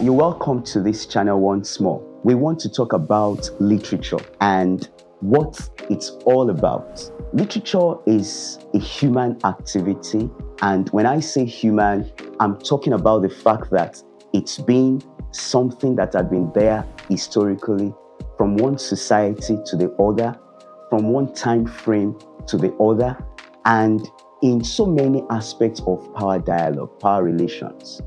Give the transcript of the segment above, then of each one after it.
You're welcome to this channel once more. We want to talk about literature and what it's all about. Literature is a human activity, and when I say human, I'm talking about the fact that it's been something that had been there historically from one society to the other, from one time frame to the other, and in so many aspects of power dialogue, power relations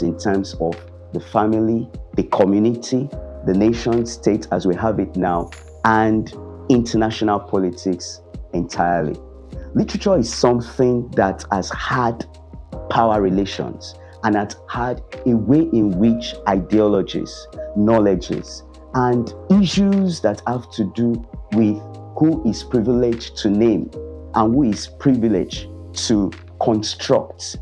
in terms of the family, the community, the nation state as we have it now, and international politics entirely. Literature is something that has had power relations and has had a way in which ideologies, knowledges, and issues that have to do with who is privileged to name and who is privileged to construct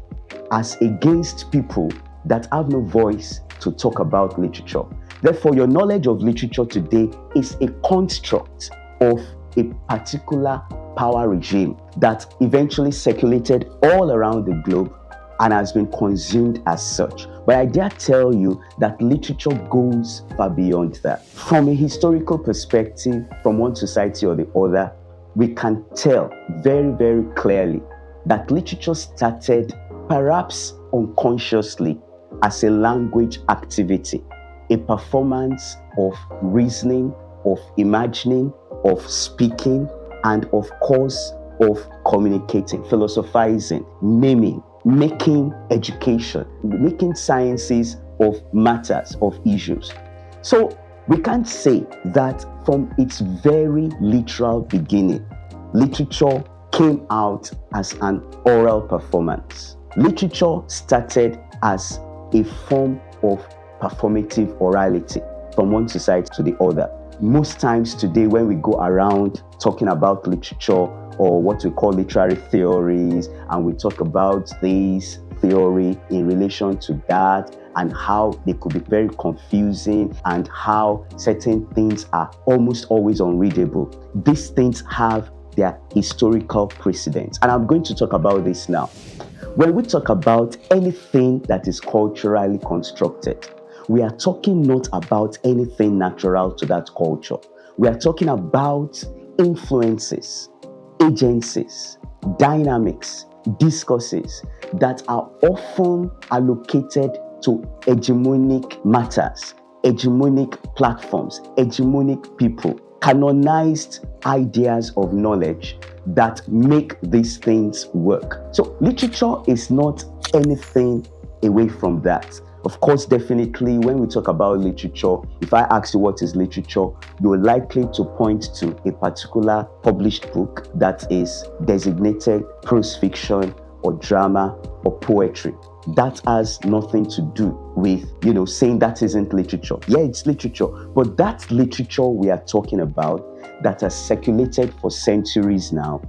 as against people that have no voice to talk about literature. Therefore, your knowledge of literature today is a construct of a particular power regime that eventually circulated all around the globe and has been consumed as such. But I dare tell you that literature goes far beyond that. From a historical perspective, from one society or the other, we can tell very, very clearly that literature started perhaps unconsciously as a language activity, a performance of reasoning, of imagining, of speaking, and of course, of communicating, philosophizing, naming, making education, making sciences of matters, of issues. So we can't say that from its very literal beginning, literature came out as an oral performance. Literature started as a form of performative orality from one society to the other. Most times today when we go around talking about literature or what we call literary theories, and we talk about this theory in relation to that and how they could be very confusing and how certain things are almost always unreadable. These things have their historical precedents, and I'm going to talk about this now. When we talk about anything that is culturally constructed, we are talking not about anything natural to that culture. We are talking about influences, agencies, dynamics, discourses that are often allocated to hegemonic matters, hegemonic platforms, hegemonic people, canonized ideas of knowledge that make these things work. So literature is not anything away from that. Of course, definitely, when we talk about literature, if I ask you what is literature, you're likely to point to a particular published book that is designated prose fiction or drama or poetry. That has nothing to do with, saying that isn't literature. Yeah, it's literature, but that literature we are talking about that has circulated for centuries now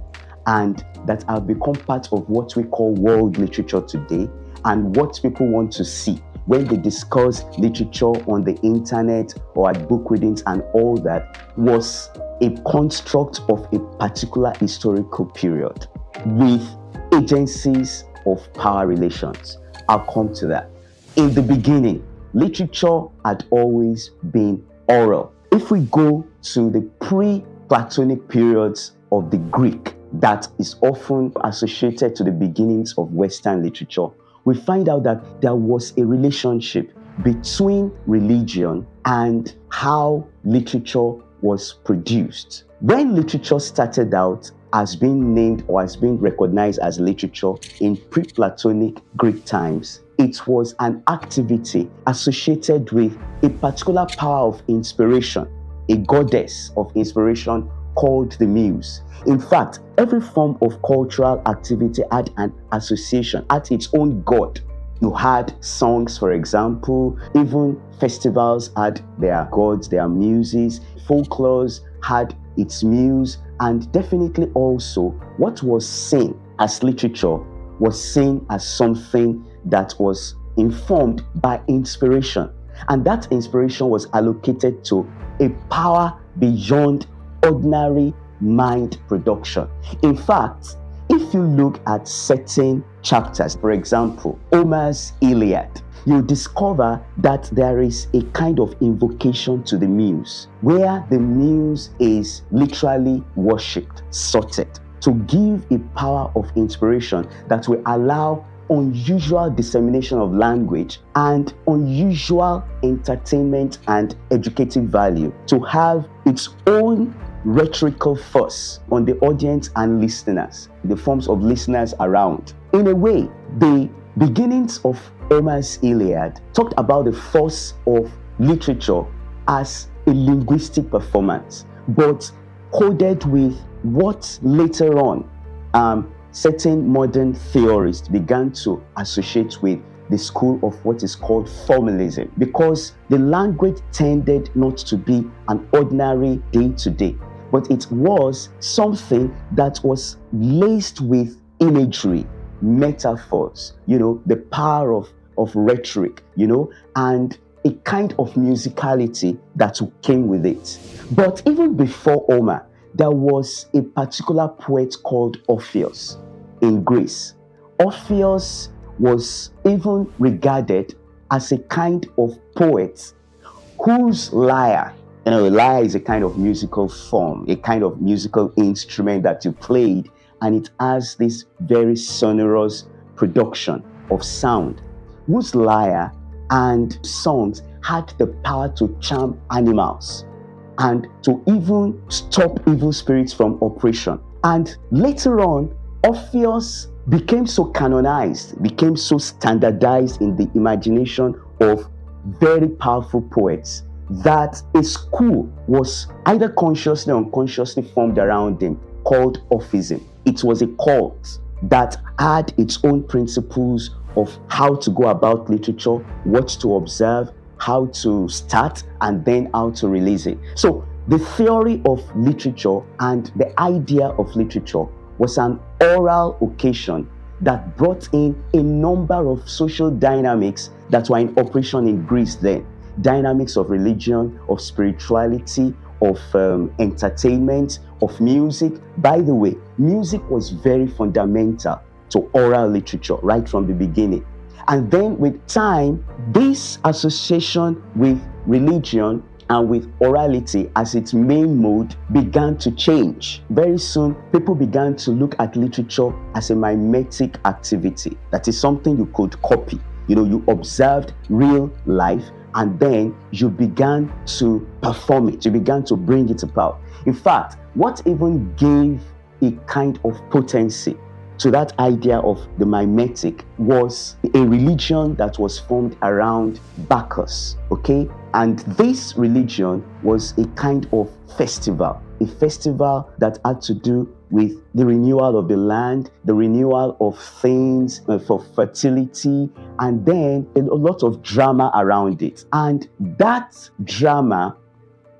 and that have become part of what we call world literature today and what people want to see when they discuss literature on the internet or at book readings and all that, was a construct of a particular historical period with agencies of power relations. I'll come to that. In the beginning, literature had always been oral. If we go to the pre-Platonic periods of the Greek that is often associated to the beginnings of Western literature, we find out that there was a relationship between religion and how literature was produced. When literature started out as being named or as being recognized as literature in pre-Platonic Greek times, it was an activity associated with a particular power of inspiration, a goddess of inspiration called the Muse. In fact, every form of cultural activity had an association, had its own god. You had songs, for example, even festivals had their gods, their muses, folklores had its muse, and definitely also what was seen as literature was seen as something that was informed by inspiration. And that inspiration was allocated to a power beyond ordinary mind production. In fact, if you look at certain chapters, for example, Homer's Iliad, you discover that there is a kind of invocation to the muse, where the muse is literally worshipped, sorted, to give a power of inspiration that will allow unusual dissemination of language and unusual entertainment and educative value to have its own rhetorical force on the audience and listeners, the forms of listeners around. In a way, the beginnings of Homer's Iliad talked about the force of literature as a linguistic performance, but coded with what later on certain modern theorists began to associate with the school of what is called formalism, because the language tended not to be an ordinary day-to-day, but it was something that was laced with imagery, metaphors, the power of rhetoric, and a kind of musicality that came with it. But even before Homer, there was a particular poet called Orpheus in Greece. Orpheus was even regarded as a kind of poet whose lyre, a lyre is a kind of musical form, a kind of musical instrument that you played, and it has this very sonorous production of sound, whose lyre and songs had the power to charm animals and to even stop evil spirits from operation. And later on, Orpheus became so canonized, became so standardized in the imagination of very powerful poets that a school was either consciously or unconsciously formed around him called Orphism. It was a cult that had its own principles of how to go about literature, what to observe, how to start, and then how to release it. So the theory of literature and the idea of literature was an oral occasion that brought in a number of social dynamics that were in operation in Greece then. Dynamics of religion, of spirituality, of entertainment, of music. By the way, music was very fundamental to oral literature right from the beginning. And then with time, this association with religion and with orality as its main mode began to change. Very soon, people began to look at literature as a mimetic activity. That is something you could copy. You observed real life and then you began to perform it. You began to bring it about. In fact, what even gave a kind of potency to that idea of the mimetic was a religion that was formed around Bacchus, okay? And this religion was a kind of festival, a festival that had to do with the renewal of the land, the renewal of things for fertility, and then a lot of drama around it. And that drama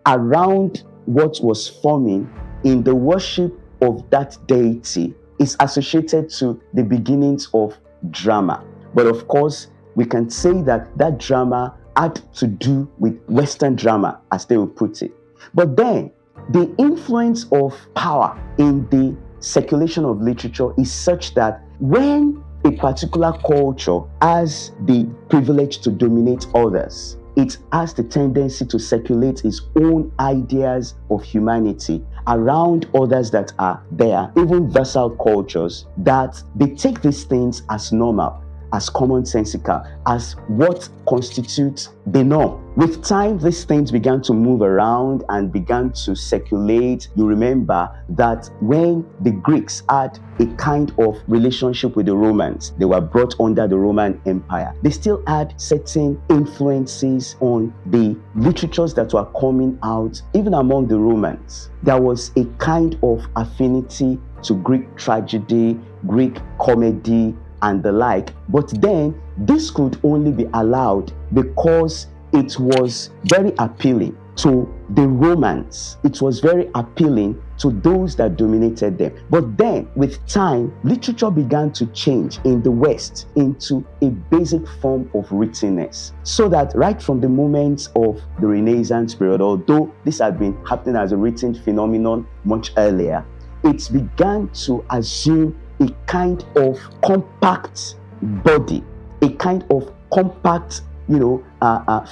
around what was forming in the worship of that deity is associated to the beginnings of drama. But of course, we can say that that drama had to do with Western drama, as they would put it. But then, the influence of power in the circulation of literature is such that when a particular culture has the privilege to dominate others, it has the tendency to circulate its own ideas of humanity around others that are there, even versatile cultures, that they take these things as normal, as commonsensical, as what constitutes the norm. With time, these things began to move around and began to circulate. You remember that when the Greeks had a kind of relationship with the Romans, they were brought under the Roman Empire. They still had certain influences on the literatures that were coming out, even among the Romans. There was a kind of affinity to Greek tragedy, Greek comedy, and the like. But then this could only be allowed because it was very appealing to the Romans. It was very appealing to those that dominated them. But then with time, literature began to change in the West into a basic form of writtenness. So that right from the moments of the Renaissance period, although this had been happening as a written phenomenon much earlier, it began to assume a kind of compact body, a kind of compact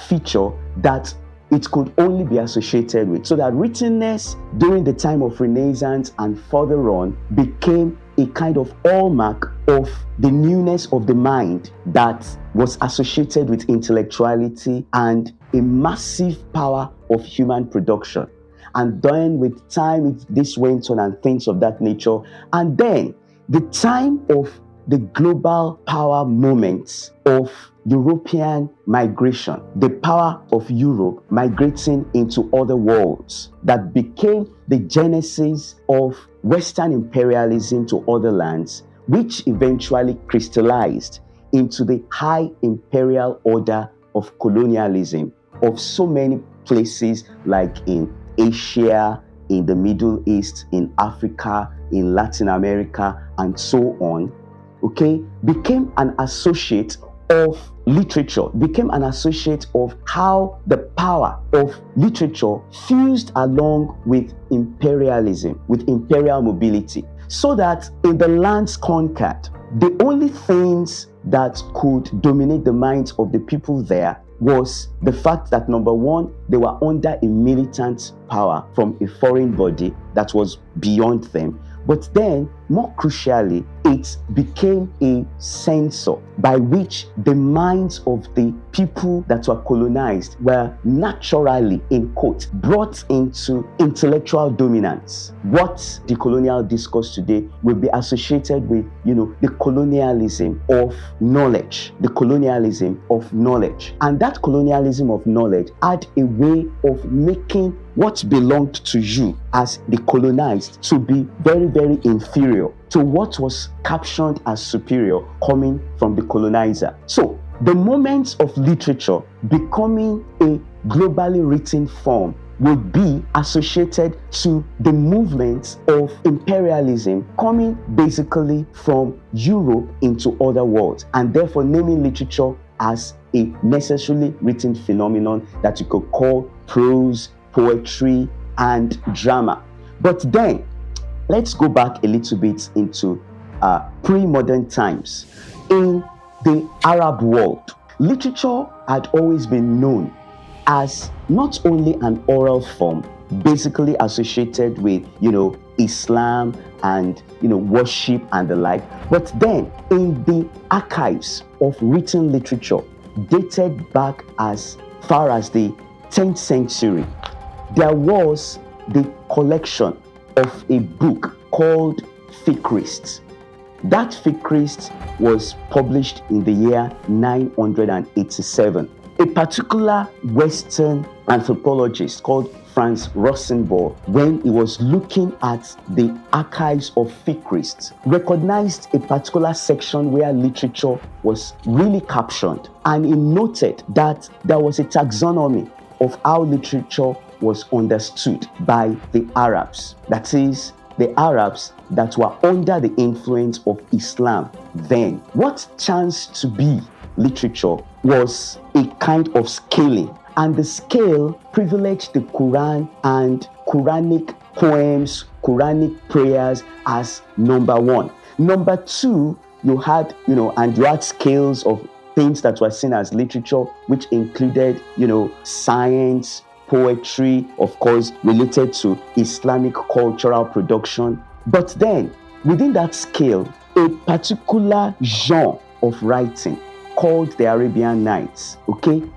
feature that it could only be associated with. So that writtenness during the time of Renaissance and further on became a kind of hallmark of the newness of the mind that was associated with intellectuality and a massive power of human production. And then with time, this went on and things of that nature. And then the time of the global power moments of European migration, the power of Europe migrating into other worlds, that became the genesis of Western imperialism to other lands, which eventually crystallized into the high imperial order of colonialism of so many places, like in Asia, in the Middle East, in Africa, in Latin America, and so on, became an associate of literature, became an associate of how the power of literature fused along with imperialism, with imperial mobility. So that in the lands conquered, the only things that could dominate the minds of the people there was the fact that, number one, they were under a militant power from a foreign body that was beyond them. But then, more crucially, it became a censor by which the minds of the people that were colonized were naturally, in quotes, brought into intellectual dominance. What the colonial discourse today will be associated with, the colonialism of knowledge, the colonialism of knowledge. And that colonialism of knowledge had a way of making what belonged to you as the colonized to be very, very inferior to what was captioned as superior coming from the colonizer. So the moments of literature becoming a globally written form would be associated to the movements of imperialism coming basically from Europe into other worlds, and therefore naming literature as a necessarily written phenomenon that you could call prose, poetry, and drama. But then, let's go back a little bit into pre-modern times. In the Arab world, literature had always been known as not only an oral form, basically associated with, Islam and, worship and the like, but then in the archives of written literature, dated back as far as the 10th century, there was the collection of a book called Fikrist. That Fikrist was published in the year 987. A particular Western anthropologist called Franz Rosenborg, when he was looking at the archives of Fikrist, recognized a particular section where literature was really captioned, and he noted that there was a taxonomy of how literature was understood by the Arabs. That is, the Arabs that were under the influence of Islam then. What chanced to be literature was a kind of scaling, and the scale privileged the Quran and Quranic poems, Quranic prayers as number one. Number two, you had scales of things that were seen as literature, which included, science, poetry, of course, related to Islamic cultural production. But then, within that scale, a particular genre of writing called the Arabian Nights,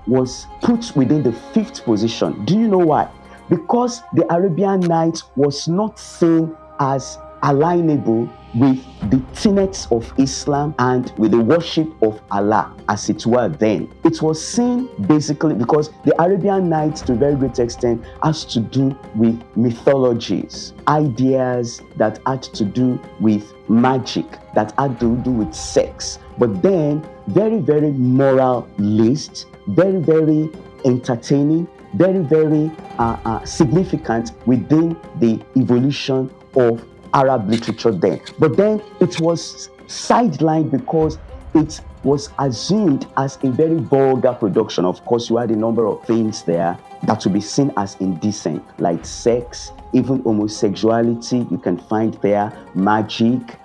was put within the fifth position. Do you know why? Because the Arabian Nights was not seen as alignable with the tenets of Islam and with the worship of Allah, as it were then. It was seen basically because the Arabian Nights, to a very great extent, has to do with mythologies, ideas that had to do with magic, that had to do with sex, but then very, very moralist, very, very entertaining, very, very significant within the evolution of Arab literature then. But then it was sidelined because it was assumed as a very vulgar production. Of course, you had a number of things there that would be seen as indecent, like sex, even homosexuality, you can find there, magic,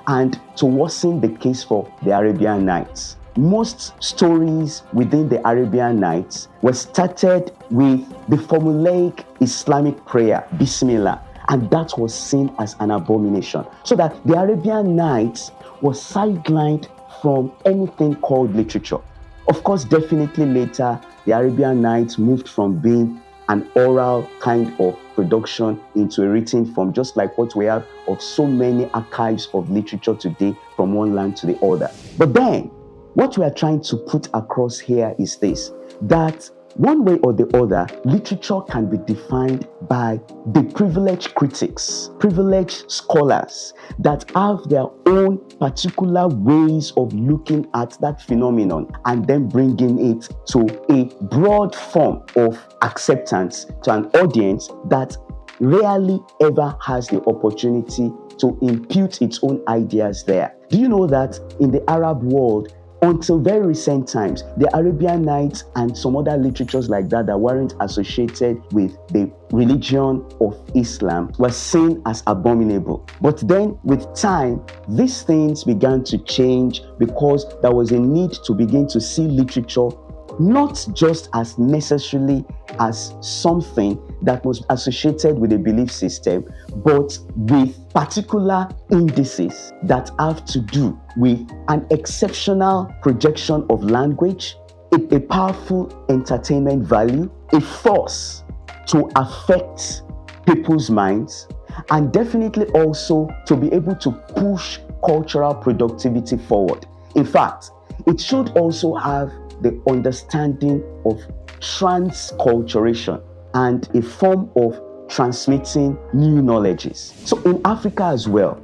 and to worsen the case for the Arabian Nights, most stories within the Arabian Nights were started with the formulaic Islamic prayer, Bismillah, and that was seen as an abomination. So that the Arabian Nights was sidelined from anything called literature. Of course, definitely later, the Arabian Nights moved from being an oral kind of production into a written form, just like what we have of so many archives of literature today from one land to the other. But then, what we are trying to put across here is this, that one way or the other, literature can be defined by the privileged critics, privileged scholars that have their own particular ways of looking at that phenomenon and then bringing it to a broad form of acceptance to an audience that rarely ever has the opportunity to impute its own ideas there. Do you know that in the Arab world, until very recent times, the Arabian Nights and some other literatures like that weren't associated with the religion of Islam were seen as abominable. But then with time, these things began to change because there was a need to begin to see literature not just as necessarily as something that was associated with a belief system, but with particular indices that have to do with an exceptional projection of language, a powerful entertainment value, a force to affect people's minds, and definitely also to be able to push cultural productivity forward. In fact, it should also have the understanding of transculturation and a form of transmitting new knowledges. So in Africa as well,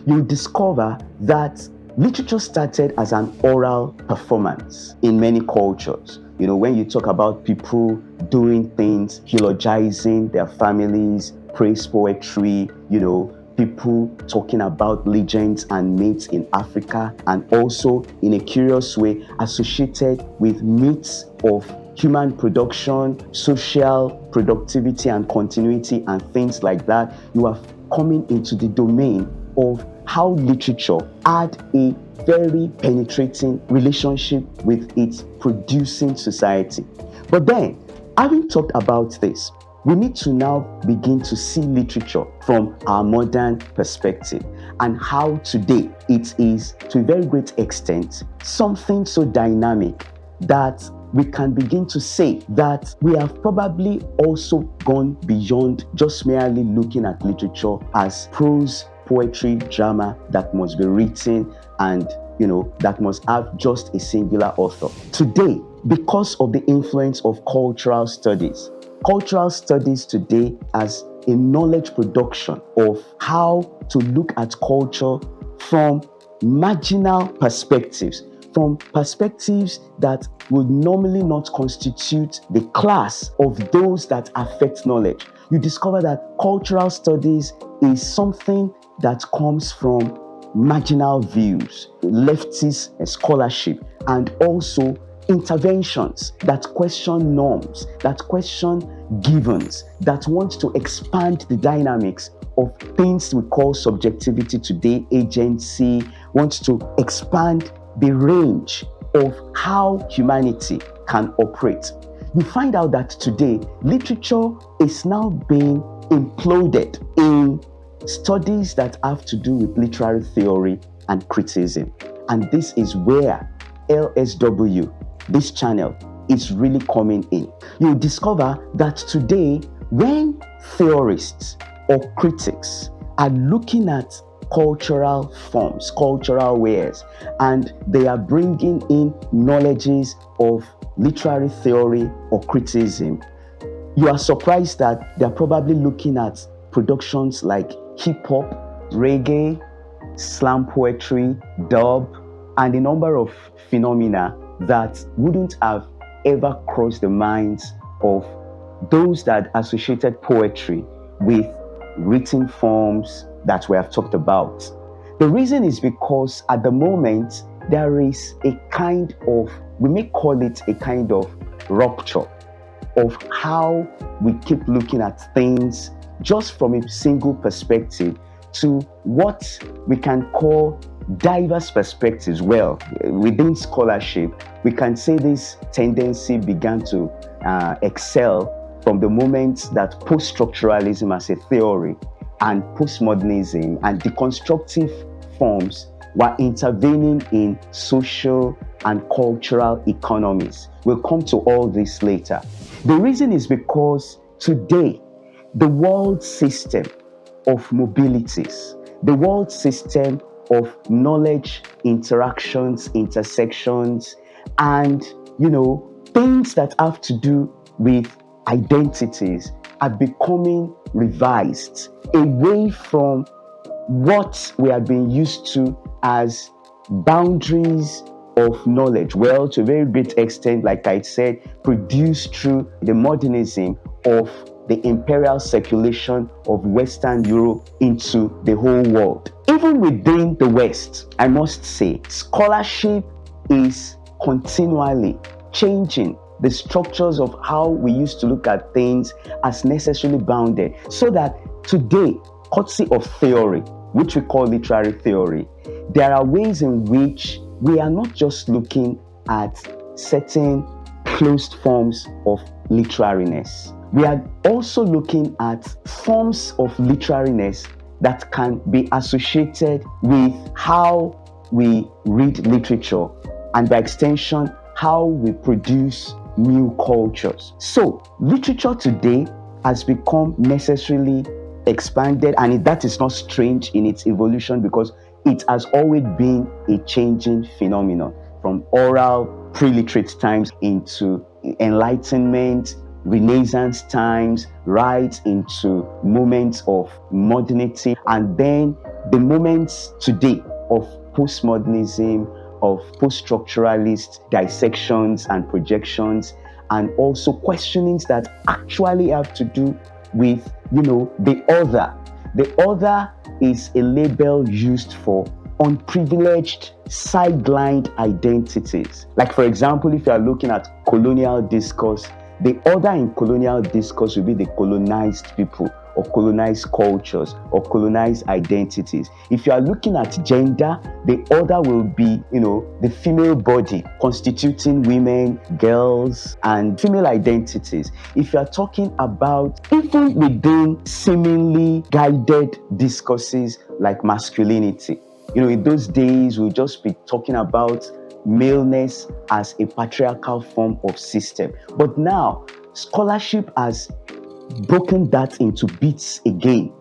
you discover that literature started as an oral performance in many cultures. You know, when you talk about people doing things, eulogizing their families, praise poetry, people talking about legends and myths in Africa, and also in a curious way associated with myths of human production, social productivity and continuity and things like that. You are coming into the domain of how literature had a very penetrating relationship with its producing society. But then, having talked about this, we need to now begin to see literature from our modern perspective and how today it is, to a very great extent, something so dynamic that we can begin to say that we have probably also gone beyond just merely looking at literature as prose, poetry, drama that must be written and that must have just a singular author. Today, because of the influence of cultural studies today as a knowledge production of how to look at culture from marginal perspectives, from perspectives that would normally not constitute the class of those that affect knowledge. You discover that cultural studies is something that comes from marginal views, leftist scholarship, and also interventions that question norms, that question givens, that want to expand the dynamics of things we call subjectivity today, agency, wants to expand the range of how humanity can operate. You find out that today, literature is now being imploded in studies that have to do with literary theory and criticism. And this is where LSW, this channel, is really coming in. You discover that today, when theorists or critics are looking at cultural forms, cultural wares, and they are bringing in knowledges of literary theory or criticism, you are surprised that they're probably looking at productions like hip-hop, reggae, slam poetry, dub, and a number of phenomena that wouldn't have ever crossed the minds of those that associated poetry with written forms that we have talked about. The reason is because at the moment, there is a kind of, we may call it a kind of rupture of how we keep looking at things just from a single perspective to what we can call diverse perspectives. Well, within scholarship, we can say this tendency began to excel from the moment that post-structuralism as a theory and postmodernism and deconstructive forms were intervening in social and cultural economies. We'll come to all this later. The reason is because today, the world system of mobilities, the world system of knowledge, interactions, intersections, and, things that have to do with identities are becoming revised away from what we have been used to as boundaries of knowledge. Well, to a very great extent, like I said, produced through the modernism of the imperial circulation of Western Europe into the whole world. Even within the West, I must say, scholarship is continually changing the structures of how we used to look at things as necessarily bounded, so that today, courtesy of theory, which we call literary theory, there are ways in which we are not just looking at certain closed forms of literariness. We are also looking at forms of literariness that can be associated with how we read literature and, by extension, how we produce new cultures. So, literature today has become necessarily expanded, and that is not strange in its evolution because it has always been a changing phenomenon from oral pre-literate times into enlightenment, Renaissance times, right into moments of modernity, and then the moments today of postmodernism, of post-structuralist dissections and projections, and also questionings that actually have to do with, the other. The other is a label used for unprivileged, sidelined identities. Like, for example, if you are looking at colonial discourse, the other in colonial discourse will be the colonized people, or colonized cultures, or colonized identities. If you are looking at gender, the other will be, the female body constituting women, girls, and female identities. If you are talking about even within seemingly guided discourses like masculinity, in those days we'll just be talking about maleness as a patriarchal form of system. But now, scholarship has broken that into bits again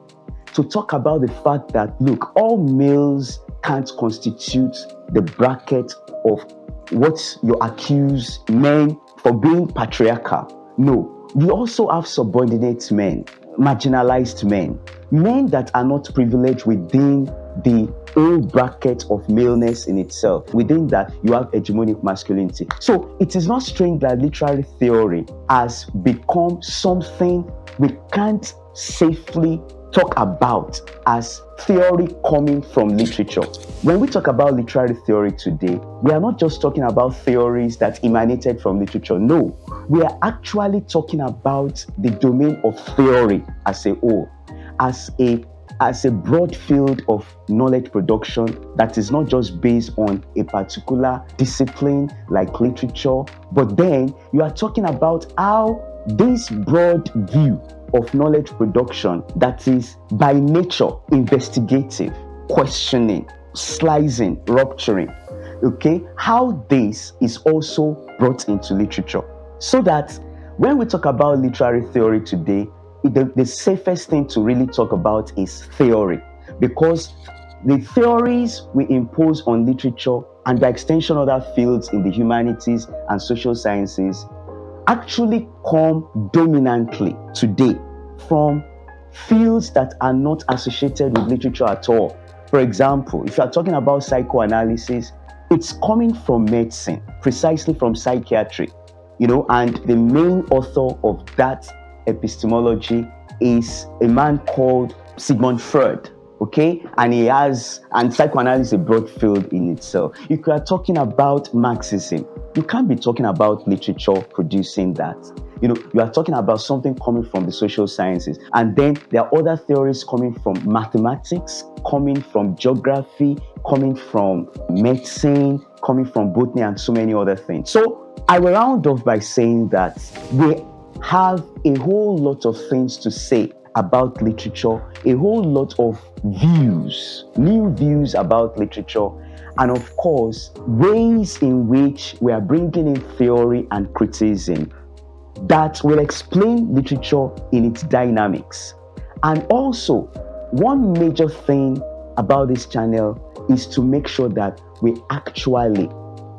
to talk about the fact that, look, all males can't constitute the bracket of what you accuse men for being patriarchal. No, we also have subordinate men, marginalized men, men that are not privileged within the whole bracket of maleness in itself. Within that, you have hegemonic masculinity. So it is not strange that literary theory has become something we can't safely talk about as theory coming from literature. When we talk about literary theory today, we are not just talking about theories that emanated from literature. No, we are actually talking about the domain of theory as a whole, as a broad field of knowledge production that is not just based on a particular discipline like literature, but then you are talking about how this broad view of knowledge production that is by nature investigative, questioning, slicing, rupturing, how this is also brought into literature. So that when we talk about literary theory today, the safest thing to really talk about is theory, because the theories we impose on literature, and by extension other fields in the humanities and social sciences, actually come dominantly today from fields that are not associated with literature at all. For example, if you are talking about psychoanalysis, it's coming from medicine, precisely from psychiatry, and the main author of that epistemology is a man called Sigmund Freud. And psychoanalysis is a broad field in itself. If you are talking about Marxism, you can't be talking about literature producing that. You are talking about something coming from the social sciences. And then there are other theories coming from mathematics, coming from geography, coming from medicine, coming from botany, and so many other things. So I will round off by saying that we have a whole lot of things to say about literature, a whole lot of views, new views about literature, and of course, ways in which we are bringing in theory and criticism that will explain literature in its dynamics. And also, one major thing about this channel is to make sure that we actually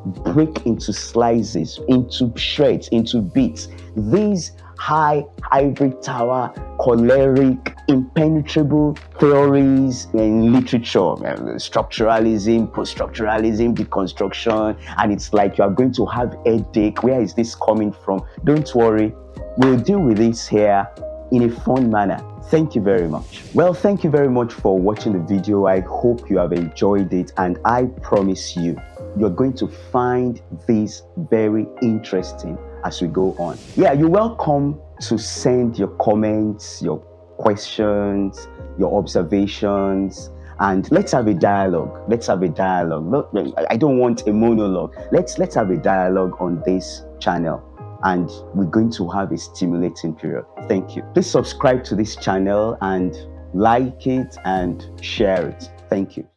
break into slices, into shreds, into bits, these high ivory tower, choleric, impenetrable theories in literature, structuralism, post-structuralism, deconstruction, and it's like you are going to have a headache. Where is this coming from? Don't worry, we'll deal with this here in a fun manner. Thank you very much. Well, thank you very much for watching the video. I hope you have enjoyed it, and I promise you're going to find this very interesting as we go on. Yeah, you're welcome to send your comments, your questions, your observations, and let's have a dialogue. Let's have a dialogue. I don't want a monologue. Let's have a dialogue on this channel, and we're going to have a stimulating period. Thank you. Please subscribe to this channel and like it and share it. Thank you.